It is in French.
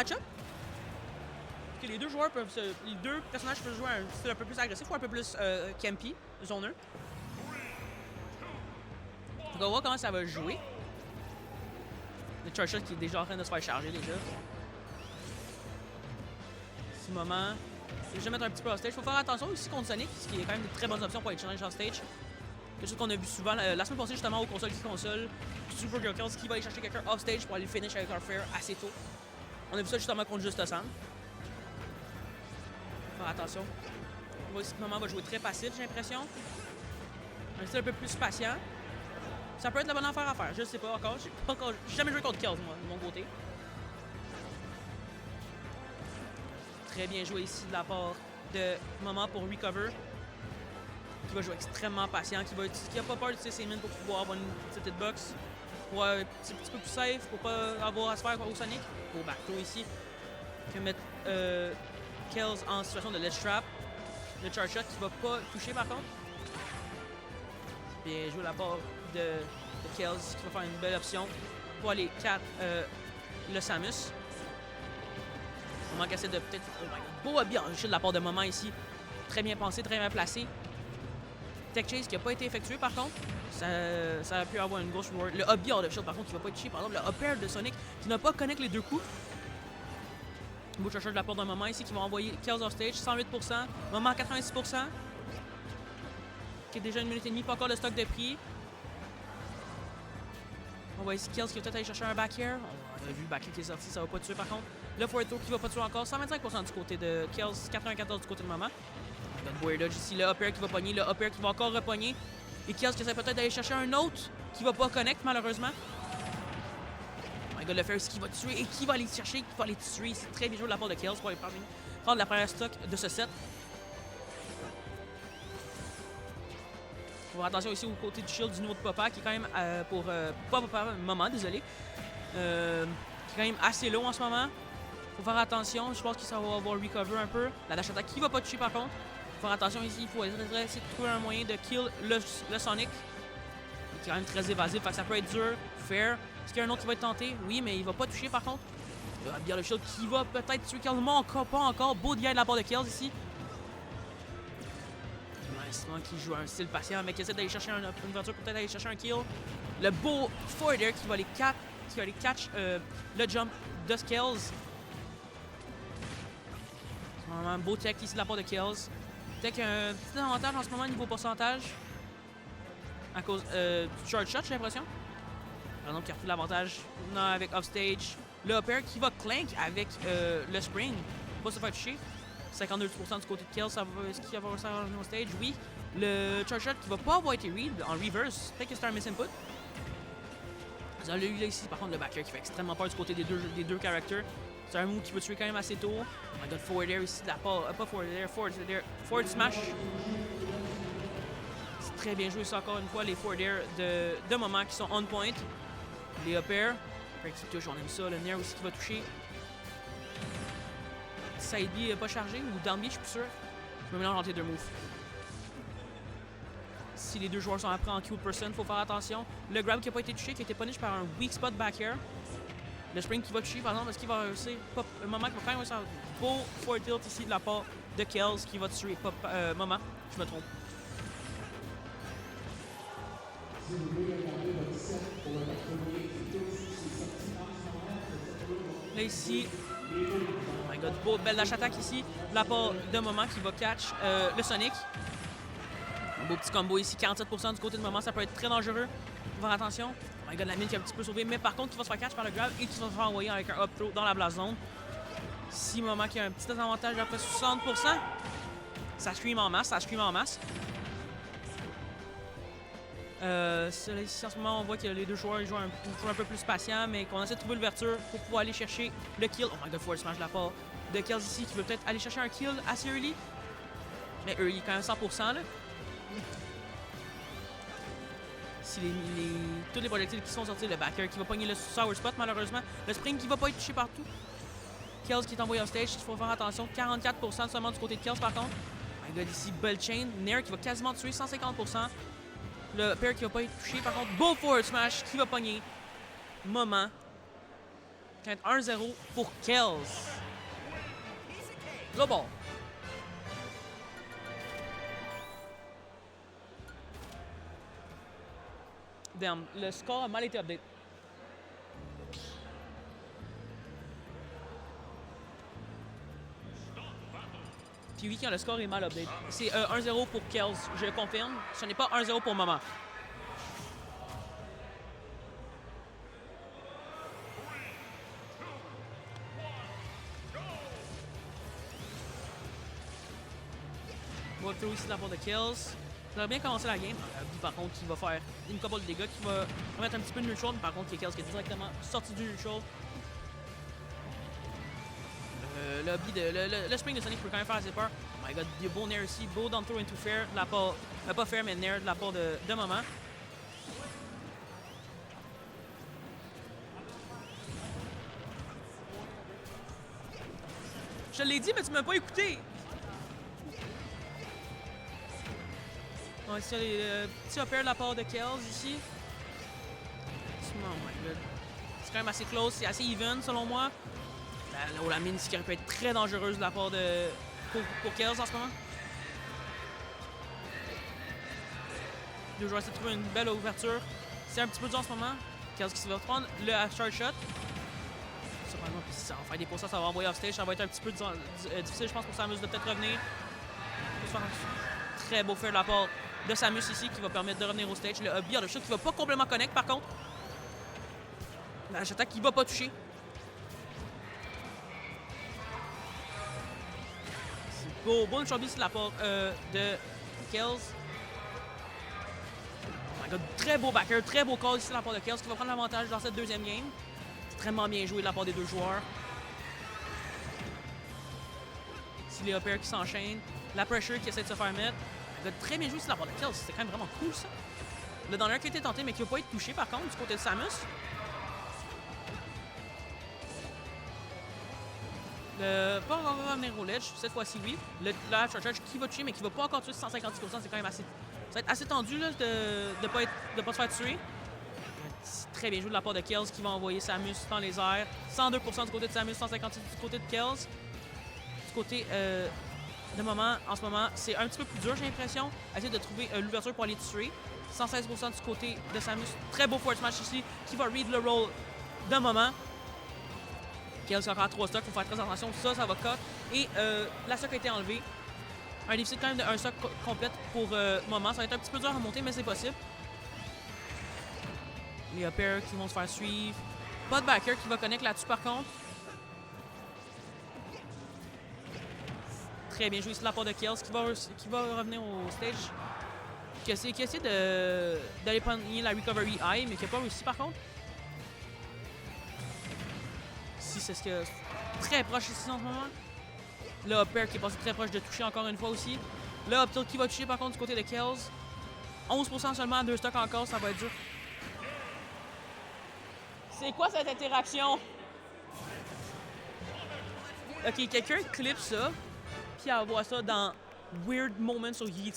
match-up. Que les deux joueurs peuvent les deux personnages peuvent jouer un style un peu plus agressif ou un peu plus campy, zoneux. Donc on va voir comment ça va jouer. Le Charge qui est déjà en train de se faire charger déjà. Ce moment. Je vais déjà mettre un petit peu off-stage. Il faut faire attention aussi contre Sonic, ce qui est quand même une très bonne option pour être challenge off-stage. Quelque chose qu'on a vu souvent la semaine passée justement aux consoles qui console. Super Girl Kills qui va aller chercher quelqu'un off-stage pour aller finish avec leur fair assez tôt. On a vu ça justement contre Just Sam. Faire attention. Ce moment va jouer très passif, j'ai l'impression. Un style un peu plus patient. Ça peut être la bonne affaire à faire, je sais pas encore. J'ai jamais joué contre Kills, moi, de mon côté. Très bien joué ici de la part de Moment pour recover. Qui va jouer extrêmement patient, qui a pas peur d'utiliser ses mines pour pouvoir avoir une petite hitbox. Pour être un petit peu plus safe, pour pas avoir à se faire au Sonic. Au backthrow ici. Qui va mettre Kills en situation de ledge trap. Le charge shot qui va pas toucher par contre. Bien joué la part de Kills qui va faire une belle option pour aller 4 le Samus. Moment qui essaie de peut-être. Oh my god, beau hobby enrichi de la part de Moment ici. Très bien pensé, très bien placé. Tech Chase qui n'a pas été effectué par contre. Ça a pu avoir une grosse reward. Le hobby hors de shield par contre qui va pas être touché. Par exemple, le up air de Sonic qui n'a pas connecté les deux coups. Beau chercheur de la part d'un Moment ici qui va envoyer Kills off stage, 108%. Moment 86%. Qui est déjà 1 minute et demie, pas encore le stock de prix. On voit ici Kills qui va peut-être aller chercher un back air. On a vu le back air qui est sorti, ça va pas tuer par contre. Le forward throw qui va pas tuer encore, 125% du côté de Kills, 94% du côté de Moment. On a le dodge ici, le up air qui va pogner, le up air qui va encore repogner. Et Kills qui essaie peut-être d'aller chercher un autre qui va pas connect malheureusement. Oh my god, le fair ici qui va tuer et qui va aller chercher, qui va aller tuer. C'est très bien joué de la part de Kills pour aller prendre la première stock de ce set. Faut faire attention ici au côté du shield du niveau de Papa qui est quand même pas Papa, Moment, désolé. Qui est quand même assez low en ce moment. Faut faire attention, je pense que ça va avoir recover un peu. La dash attack qui va pas toucher par contre. Faut faire attention ici, il faut essayer de trouver un moyen de kill le Sonic. Il est quand même très évasif, fait que ça peut être dur, fair. Est-ce qu'il y a un autre qui va être tenté? Oui, mais il va pas toucher par contre. Bien le shield qui va peut-être tuer Kills, encore pas encore. Beau DI de la part de Kills ici. Qui joue un style patient, mais qui essaie d'aller chercher une ouverture pour peut-être aller chercher un kill. Le beau forward air qui va aller catch le jump de Kills. Un beau tech ici de la part de Kills. Tech un petit avantage en ce moment niveau pourcentage. À cause du charge shot, j'ai l'impression. Par exemple, qui a repris l'avantage avec offstage. Le up air qui va clank avec le spring. Pas se faire toucher. 52% du côté de Kills, est-ce qu'il va avoir ça en stage? Oui. Le charge shot qui va pas avoir été read en reverse. Peut-être que c'est un miss input. Vous avez eu là ici, par contre, le backer qui fait extrêmement peur du côté des deux characters. C'est un move qui peut tuer quand même assez tôt. On a le forward air ici de la part. Pas forward air, forward smash. C'est très bien joué ça encore une fois, les forward air de Moment qui sont on point. Les up air. Qui touche, on aime ça. Le Nair aussi qui va toucher. Side B pas chargé ou down B, je suis plus sûr. Je me mélange entre les deux moves. Si les deux joueurs sont après en kill person, il faut faire attention. Le grab qui n'a pas été touché, qui a été punish par un weak spot back air. Le spring qui va toucher, par exemple, est-ce qu'il va réussir? Un Moment qui va quand même réussir un beau forward tilt ici de la part de Kills qui va tuer Moment. Je me trompe. Là ici, oh my god, beau, belle dash attack ici de la part de Moment qui va catch le Sonic. Un beau petit combo ici, 47% du côté de Moment, ça peut être très dangereux. Faut faire attention. Oh my god, la mine qui a un petit peu sauvé, mais par contre qui va se faire catch par le grab et qui va se faire envoyer avec un up throw dans la blast zone. Si Moment qui a un petit désavantage d'après 60%, ça scream en masse, Ici, en ce moment, on voit que les deux joueurs jouent un peu plus patient, mais qu'on essaie de trouver l'ouverture pour pouvoir aller chercher le kill. Oh my god, forward smash de la part de Kills ici qui veut peut-être aller chercher un kill assez early. Mais early, quand même 100% là. Si tous les projectiles qui sont sortis, le backer qui va pogner le sour spot malheureusement. Le spring qui va pas être touché partout. Kills qui est envoyé off stage, il faut faire attention. 44% seulement du côté de Kills par contre. Oh my god, ici, belle chain. Nair qui va quasiment tuer 150%. Le pair qui va pas être touché. Par contre, beau forward smash qui va pogner Moment. Ça va être 1-0 pour Kells. Low ball. Damn, le score a mal été update. Puis oui, quand le score est mal update. C'est 1-0 pour Kells, je confirme. Ce n'est pas 1-0 pour Maman. Walkthrough ici de la part de Kells. Ça va bien commencer la game. Par contre, qui va faire une couple de dégâts, qui va remettre un petit peu de neutral. Par contre, Kells qui est directement sorti du neutral. Le spring de Sonic peut quand même faire assez peur. Oh my god, il y a beau nair ici, beau down throw into fair de la part, pas fair mais nair de la part de Maman. Je te l'ai dit, mais tu m'as pas écouté. On va essayer les petits upper de la part de Kells ici. Oh my god. C'est quand même assez close, c'est assez even selon moi. La mine qui peut être très dangereuse de la part de pour Kells en ce moment. Je vais essayer de trouver une belle ouverture. C'est un petit peu dur en ce moment. Kells qui va prendre le short shot. Cependant, puis ça va faire des pauses, ça va envoyer off stage. Ça va être un petit peu difficile, je pense, pour Samus de peut-être revenir. Très beau faire de la part de Samus ici qui va permettre de revenir au stage. Le Hubby, le shot qui va pas complètement connect par contre. La attaque qui va pas toucher. C'est beau, bon chubby de la part de Kells. Oh my god, très beau backer, très beau call ici de la part de Kells qui va prendre l'avantage dans cette deuxième game. Extrêmement bien joué de la part des deux joueurs. Ici les uppers qui s'enchaînent. La pressure qui essaie de se faire mettre. Très bien joué ici de la part de Kells, c'est quand même vraiment cool ça. Le downer qui a été tenté mais qui va pas être touché par contre du côté de Samus. Pas encore revenir au ledge, cette fois-ci oui. Le charge qui va toucher mais qui va pas encore tuer 150%, c'est quand même assez. Ça va être assez tendu là, de pas se faire tuer. Très bien joué de la part de Kells qui va envoyer Samus dans les airs. 102% du côté de Samus, 156% du côté de Kells. Du côté de Maman, en ce moment, c'est un petit peu plus dur, j'ai l'impression. Essayer de trouver l'ouverture pour aller tuer. 116% du côté de Samus. Très beau forward smash ici qui va read le roll de Maman. Kells a encore 3 stocks, il faut faire très attention. Ça va cut. Et la stock a été enlevée. Un déficit quand même d'un stock complète pour Maman. Ça va être un petit peu dur à remonter, mais c'est possible. Les uppers qui vont se faire suivre. Pas de backer qui va connecter là-dessus par contre. Très bien joué ici de la part de Kells qui va revenir au stage. Qui essaie d'aller prendre la recovery high, mais qui n'a pas réussi par contre. Ici, c'est ce que. Très proche ici en ce moment. Le upper qui est passé très proche de toucher encore une fois aussi. Le up tilt qui va toucher par contre du côté de Kells. 11% seulement, 2 stocks encore, ça va être dur. C'est quoi cette interaction? Ok, quelqu'un clip ça, puis envoie ça dans Weird Moments sur YouTube.